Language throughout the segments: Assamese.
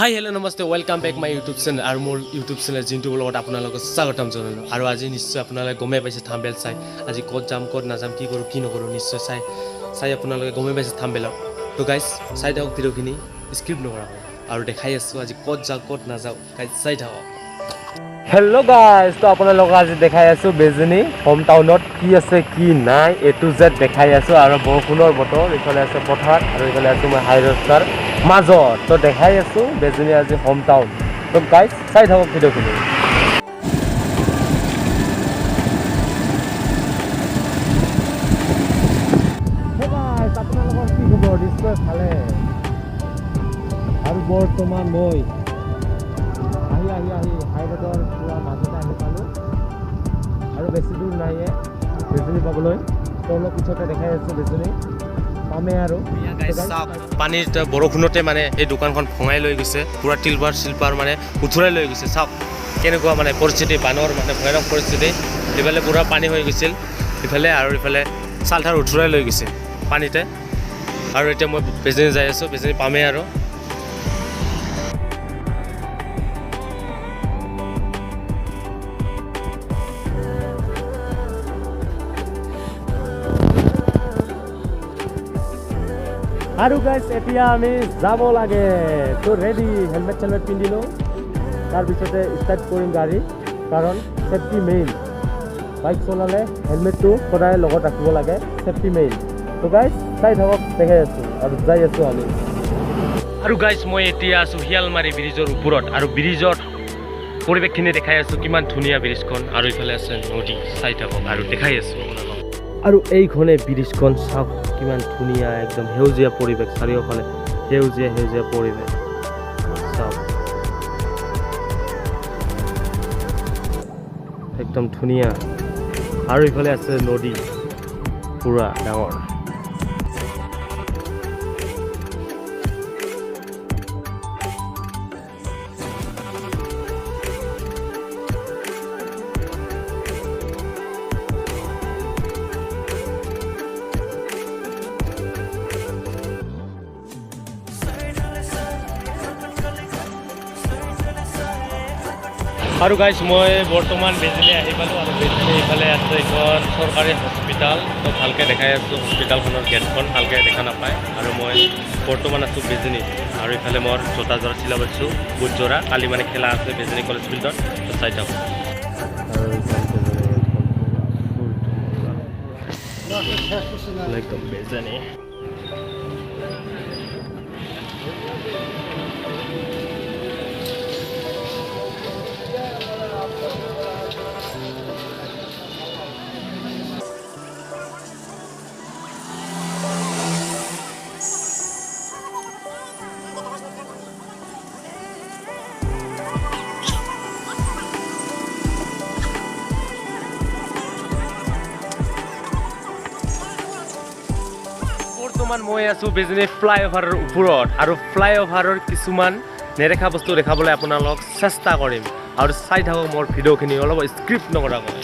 Hi, hello, namaste. Welcome back my YouTube channel. Our more YouTube channel jintu blogot আপোনালোকক স্বাগতম জনালো আৰু আজি নিশ্চয় আপোনালোকে গমে পাইছে থাম্বনেল চাই আজি ক'ত যাম ক'ত নাযাম কি কৰো কি নকৰো নিশ্চয় চাই আপোনালোকে গমে পাইছে থাম্বনেলত তো গাইস চাই থাকক ভিডিওখিনি স্কিপ নকৰাকৈ আৰু দেখাই আছো আজি ক'ত যাও ক'ত নাযাও গাইস চাই থাকক Hello guys, তো আপোনালোকক আজি দেখাই আছো বেজনী হোম টাউনত কি আছে কি নাই এ টু জেড দেখাই আছো আৰু বৰষুণৰ বতৰ ইফালে আছে পথাৰ আৰু ইফালে আছে মই হাই ৰাস্তাৰ মাজত তো দেখাই আছো বেজনী আজি হোম টাউন তো গাইস চাই থাকক ভিডিওখিনি হে গাইস আপোনালোকৰ কি খবৰ নিশ্চয় ভালে আৰু বৰ্তমান মই আহি হাইৰোডৰ পুৰা মাজতে আহি পালোঁ আৰু বেছি দূৰ নাইয়ে বেজনী পাবলৈ তো অলপ পিছতে দেখাই আছোঁ বেজনী পামে আৰু পানীৰ বৰষুণতে মানে এই দোকানখন ভঙাই লৈ গৈছে পুৰা টিলপাৰ চিলপাৰ মানে উঠুৰাই লৈ গৈছে চাওক কেনেকুৱা মানে পৰিস্থিতি বানৰ মানে ভয়ানক পৰিস্থিতি ইফালে পুৰা পানী হৈ গৈছিল ইফালে আৰু ইফালে চালঠাৰ উঠুৰাই লৈ গৈছে পানীতে আৰু এতিয়া মই বেজনী যাই আছোঁ বেজনী পামে আৰু আৰু গাইস এতিয়া আমি যাব লাগে তো ৰেডি হেলমেট চেলমেট পিন্ধিলো তাৰপিছতে ষ্টাৰ্ট কৰিম গাড়ী কাৰণ সেফটি মেইন বাইক চলালে হেলমেটটো সদায় লগত ৰাখিব লাগে সেফটি মেইন তো গাইস চাই থাকক দেখাই আছোঁ আৰু যাই আছোঁ আমি আৰু গাইস মই এতিয়া আছোঁ শিয়ালমাৰী ব্ৰিজৰ ওপৰত আৰু ব্ৰিজৰ পৰিৱেশখিনি দেখাই আছোঁ কিমান ধুনীয়া ব্ৰিজখন আৰু ইফালে আছে নদী চাই থাকক আৰু দেখাই আছোঁ আৰু এইখনে ব্ৰিজখন চাওক কিমান ধুনীয়া একদম সেউজীয়া পৰিৱেশ চাৰিওফালে সেউজীয়া পৰিৱেশ চাওক একদম ধুনীয়া আৰু ইফালে আছে নদী পুৰা ডাঙৰ আৰু গাইস মই বৰ্তমান বেজনী আহি পালোঁ আৰু বেজনী ইফালে আছে এখন চৰকাৰী হস্পিটাল তো ভালকৈ দেখাই আছোঁ হস্পিটালখনৰ গেটখন ভালকৈ দেখা নাপায় আৰু মই বৰ্তমান আছোঁ বেজনীত আৰু ইফালে মোৰ জোতা যোৰা চিলাব দিছোঁ বুট যোৰা কালি মানে খেলা আছে বেজনী কলেজ ফিল্ডত তো চাই থাকক একদম বেজনী বৰ্তমান মই আছোঁ বেজনী ফ্লাইঅভাৰৰ ওপৰত আৰু ফ্লাইঅভাৰৰ কিছুমান নেদেখা বস্তু দেখাবলৈ আপোনালোকক চেষ্টা কৰিম আৰু চাই থাকক মোৰ ভিডিঅ'খিনি অলপ স্ক্ৰিপ্ট নকৰাকৈ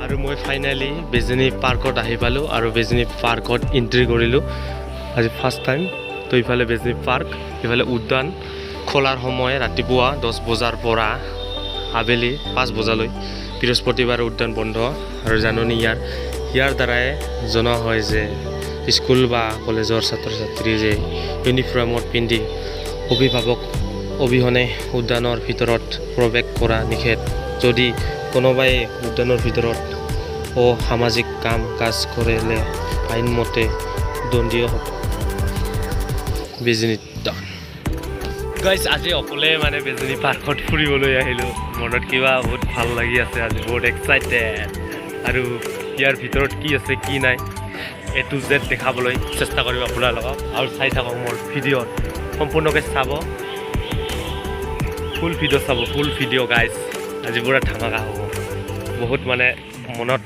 আৰু মই ফাইনেলি বেজনী পাৰ্কত আহি পালোঁ আৰু বেজনী পাৰ্কত এণ্ট্ৰি কৰিলোঁ আজি ফাৰ্ষ্ট টাইম তো ইফালে বেজনী পাৰ্ক ইফালে উদ্যান খোলাৰ সময় ৰাতিপুৱা 10 বজাৰ পৰা আবেলি 5 বজালৈ বৃহস্পতিবাৰ উদ্যান বন্ধ আৰু জাননী ইয়াৰ দ্বাৰাই জনোৱা হয় যে স্কুল বা কলেজৰ ছাত্ৰ ছাত্ৰী যে ইউনিফৰ্মত পিন্ধি অভিভাৱক অবিহনে উদ্যানৰ ভিতৰত প্ৰৱেশ কৰা নিষেধ যদি কোনোবাই উদ্যানৰ ভিতৰত সামাজিক কাম কাজ কৰিলে আইনমতে দণ্ডীয় হ'ব বেজনী গাইজ আজি অকলে মানে বেজনী পাৰ্কত ফুৰিবলৈ আহিলোঁ মনত কিবা বহুত ভাল লাগি আছে আজি বহুত এক্সাইটেড আৰু ইয়াৰ ভিতৰত কি আছে কি নাই A to Z দেখাবলৈ চেষ্টা কৰিম আপোনালোকক আৰু চাই থাকক মোৰ ভিডিঅ'ত সম্পূৰ্ণকৈ চাব ফুল ভিডিঅ' গাইজ আজি পুৰা ধামাকা হ'ব বহুত মানে মনত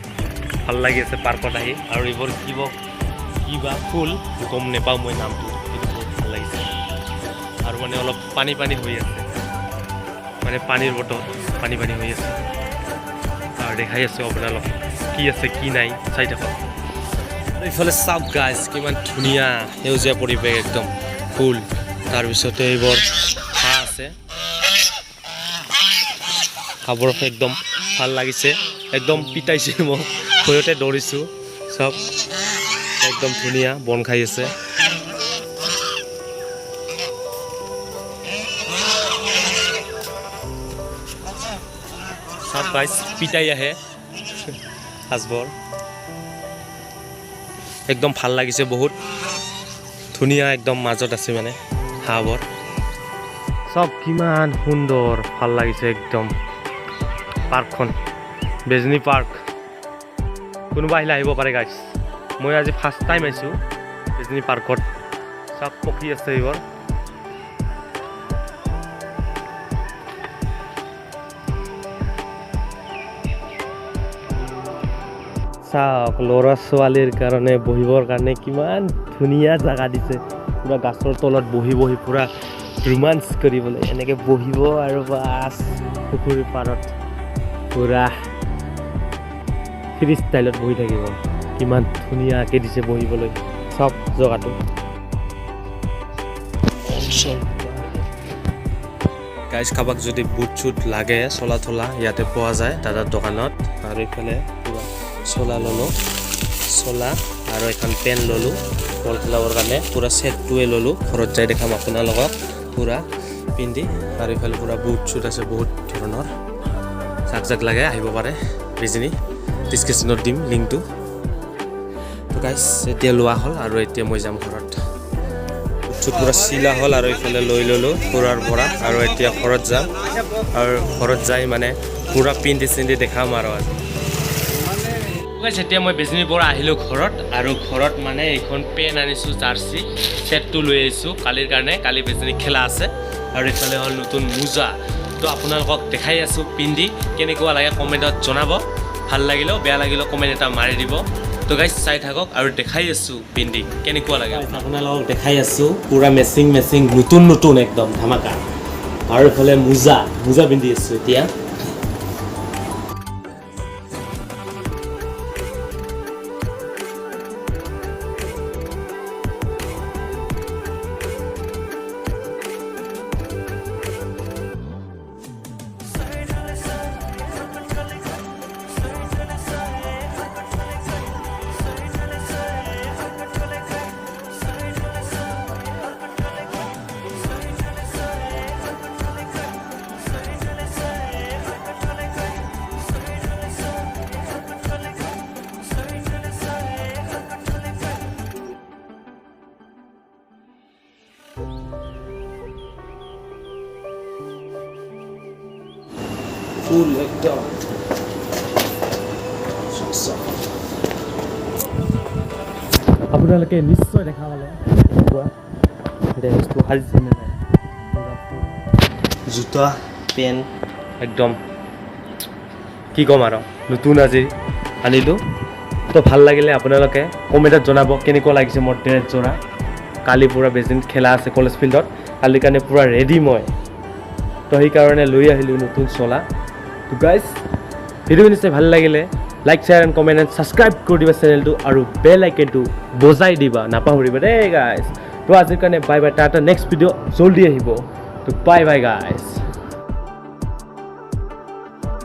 ভাল লাগি আছে পাৰ্কত আহি আৰু এইবোৰ কিবা ফুল গম নাপাওঁ মই নামটো কিন্তু বহুত ভাল লাগিছে আৰু মানে অলপ পানী হৈ আছে মানে পানীৰ বটল পানী হৈ আছে আৰু দেখাই আছোঁ আপোনালোক কি আছে কি নাই চাই থাকক এইফালে চাওক গাইজ কিমান ধুনীয়া সেউজীয়া পৰিৱেশ একদম ফুল তাৰপিছতে এইবোৰ হাঁহ আছে হাঁহবোৰ একদম ভাল লাগিছে একদম পিটাইছে মোক ভয়তে দৌৰিছোঁ চব একদম ধুনীয়া বন খাই আছে চব গাইজ পিটাই আহে সাজবোৰ একদম ভাল লাগিছে বহুত ধুনীয়া একদম মাজত আছে মানে হাঁহবোৰ চব কিমান সুন্দৰ ভাল লাগিছে একদম পাৰ্কখন বেজনী পাৰ্ক কোনোবা আহিলে আহিব পাৰে গাইজ মই আজি ফাৰ্ষ্ট টাইম আহিছোঁ বেজনী পাৰ্কত চব পক্ষী আছে এইবোৰ চাওক ল'ৰা ছোৱালীৰ কাৰণে বহিবৰ কাৰণে কিমান ধুনীয়া জাগা দিছে পুৰা গাছৰ তলত বহি পুৰা ৰোমাঞ্চ কৰিবলৈ এনেকৈ বহিব আৰু বাছ পুখুৰীৰ পাৰত পুৰা ফ্ৰী ষ্টাইলত বহি থাকিব কিমান ধুনীয়াকৈ দিছে বহিবলৈ চব জেগাটো গাইজ কাৰোবাক যদি বুট চুট লাগে চলা থলা ইয়াতে পোৱা যায় দাদাৰ দোকানত আৰু এইফালে পুৰা চলা ল'লোঁ চলা আৰু এখন পেন ল'লোঁ বল খেলাবৰ কাৰণে পুৰা ছেটটোৱে ল'লোঁ ঘৰত যাই দেখাম আপোনালোকক পুৰা পিন্ধি আৰু এইফালে পুৰা বুট চুট আছে বহুত ধৰণৰ যাক লাগে আহিব পাৰে বেজনী ডিছক্ৰিপশ্যনত দিম লিংকটো তো গাইজ এতিয়া লোৱা হ'ল আৰু এতিয়া মই যাম ঘৰত বুট চুট পুৰা চিলা হ'ল আৰু এইফালে লৈ ল'লোঁ পুৰাৰ পৰা আৰু এতিয়া ঘৰত যাম আৰু ঘৰত যাই মানে পুৰা পিন্ধি চিন্ধি দেখাম আৰু এতিয়া মই বেজনীৰ পৰা আহিলোঁ ঘৰত আৰু ঘৰত মানে এইখন পেন আনিছোঁ জাৰ্চি ছেটটো লৈ আহিছোঁ কালিৰ কাৰণে কালি বেজনী খেলা আছে আৰু এইফালে হ'ল নতুন মোজা তো আপোনালোকক দেখাই আছোঁ পিন্ধি কেনেকুৱা লাগে কমেণ্টত জনাব ভাল লাগিলেও বেয়া লাগিলেও কমেণ্ট এটা মাৰি দিব তো গাইজ চাই থাকক আৰু দেখাই আছোঁ পিন্ধি কেনেকুৱা লাগে আপোনালোকক দেখাই আছোঁ পুৰা মেচিং নতুন একদম ধামাকা আৰু এইফালে মোজা পিন্ধি আছোঁ এতিয়া ফুল একদম আপোনালোকে নিশ্চয় দেখা পালে জোতা পেন একদম কি ক'ম আৰু নতুন আজি আনিলোঁ তো ভাল লাগিলে আপোনালোকে কমেণ্টত জনাব কেনেকুৱা লাগিছে মোৰ ড্ৰেছ যোৰা কালি পুৰা বেজনীত খেলা আছে কলেজ ফিল্ডত কালিৰ কাৰণে পুৰা ৰেডি মই তো সেইকাৰণে লৈ আহিলোঁ নতুন চলা তো গাইজ ভিডিঅ' নিশ্চয় ভাল লাগিলে like share and comment and subscribe কৰি দিবা চেনেলটো আৰু বেল আইকনটো বজাই দিবা নাপাহৰিবা দেই গাইজ তো আজিৰ কাৰণে বাই টাটা নেক্সট ভিডিঅ' জল্দি আহিব তো বাই গাইজ